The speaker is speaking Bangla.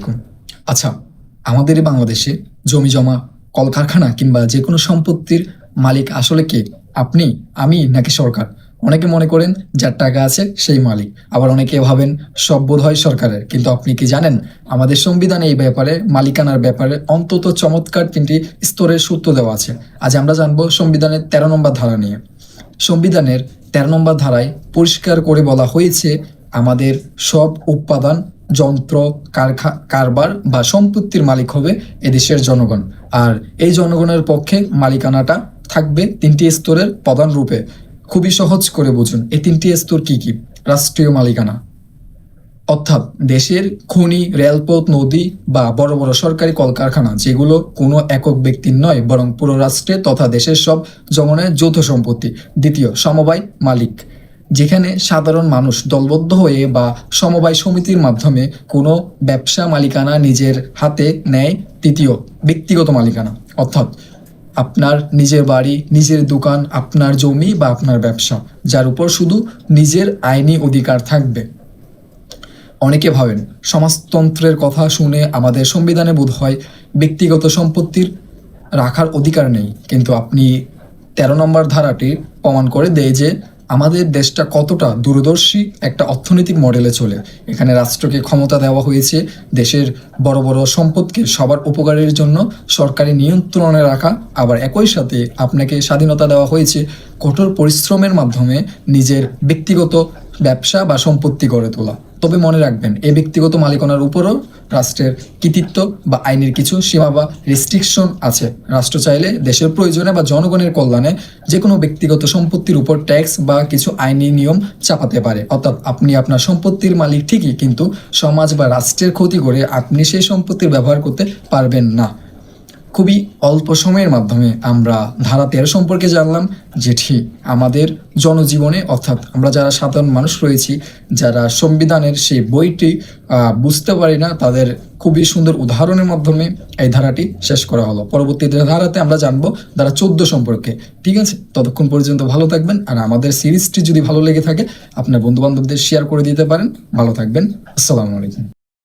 আলাইকুম। আচ্ছা, আমাদের এই বাংলাদেশে জমি-জমা, কলকারখানা কিংবা যেকোনো সম্পত্তির মালিক আসলে কে? আপনি, আমি নাকি সরকার? অনেকে মনে করেন যার টাকা আছে সেই মালিক। আবার অনেকে ভাবেন সব বোধহয় সরকারের। কিন্তু আপনি কি জানেন আমাদের সংবিধানে এই ব্যাপারে মালিকানার ব্যাপারে অন্তত চমৎকার ৩টি স্তরের সূত্র দেওয়া আছে। আজ আমরা জানব সংবিধানের ১৩ নম্বর ধারা নিয়ে। সংবিধানের ১৩ নম্বর ধারায় পরিষ্কার করে বলা হয়েছে আমাদের সব উৎপাদন, যন্ত্র, কারবার বা সম্পত্তির মালিক হবে এদেশের জনগণ। আর এই জনগণের পক্ষে মালিকানাটা থাকবে ৩টি স্তরের প্রধান রূপে। খুবই সহজ করে বুঝুন এই ৩টি স্তর কি কি? রাষ্ট্রীয় মালিকানা, অর্থাৎ দেশের খনি, রেলপথ, নদী বা বড় বড় সরকারি কলকারখানা যেগুলো কোনো একক ব্যক্তির নয় বরং পুরো রাষ্ট্রে তথা দেশের সব জনগণের যৌথ সম্পত্তি। দ্বিতীয়, সমবায় মালিক, যেখানে সাধারণ মানুষ দলবদ্ধ হয়ে বা সমবায় সমিতির মাধ্যমে কোনো ব্যবসা মালিকানা নিজের হাতে নেয়। তৃতীয়, ব্যক্তিগত মালিকানা, অর্থাৎ আপনার নিজের বাড়ি, নিজের দোকান, আপনার জমি বা আপনার ব্যবসা, যার উপর শুধু নিজের আইনি অধিকার থাকবে। অনেকে ভাবেন সমাজতন্ত্রের কথা শুনে আমাদের সংবিধানে বোধ হয় ব্যক্তিগত সম্পত্তির রাখার অধিকার নেই, কিন্তু আপনি ১৩ নম্বর ধারাটি প্রমাণ করে দেয় যে আমাদের দেশটা কতটা দূরদর্শী একটা অর্থনৈতিক মডেলে চলে। এখানে রাষ্ট্রকে ক্ষমতা দেওয়া হয়েছে দেশের বড় বড় সম্পদকে সবার উপকারের জন্য সরকারি নিয়ন্ত্রণে রাখা, আবার একই সাথে আপনাকে স্বাধীনতা দেওয়া হয়েছে কঠোর পরিশ্রমের মাধ্যমে নিজের ব্যক্তিগত ব্যবসা বা সম্পত্তি গড়ে তোলা। তবে মনে রাখবেন এই ব্যক্তিগত মালিকানার উপরও রাষ্ট্রের কৃতিত্ব বা আইনের কিছু সীমা বা রেস্ট্রিকশন আছে। রাষ্ট্র চাইলে দেশের প্রয়োজনে বা জনগণের কল্যাণে যে কোনো ব্যক্তিগত সম্পত্তির উপর ট্যাক্স বা কিছু আইনি নিয়ম চাপাতে পারে। অর্থাৎ আপনি আপনার সম্পত্তির মালিক ঠিকই, কিন্তু সমাজ বা রাষ্ট্রের ক্ষতি করে আপনি সেই সম্পত্তির ব্যবহার করতে পারবেন না। খুবই অল্প সময়ের মাধ্যমে আমরা ধারা ১৩ সম্পর্কে জানলাম, যেটি আমাদের জনজীবনে অর্থাৎ আমরা যারা সাধারণ মানুষ রয়েছি, যারা সংবিধানের সেই বইটি বুঝতে পারি না, তাদের খুবই সুন্দর উদাহরণের মাধ্যমে এই ধারাটি শেষ করা হলো। পরবর্তী ধারাতে আমরা জানবো ধারা ১৪ সম্পর্কে। ঠিক আছে, ততক্ষণ পর্যন্ত ভালো থাকবেন। আর আমাদের সিরিজটি যদি ভালো লেগে থাকে আপনার বন্ধু বান্ধবদের শেয়ার করে দিতে পারেন। ভালো থাকবেন। আসসালামু আলাইকুম।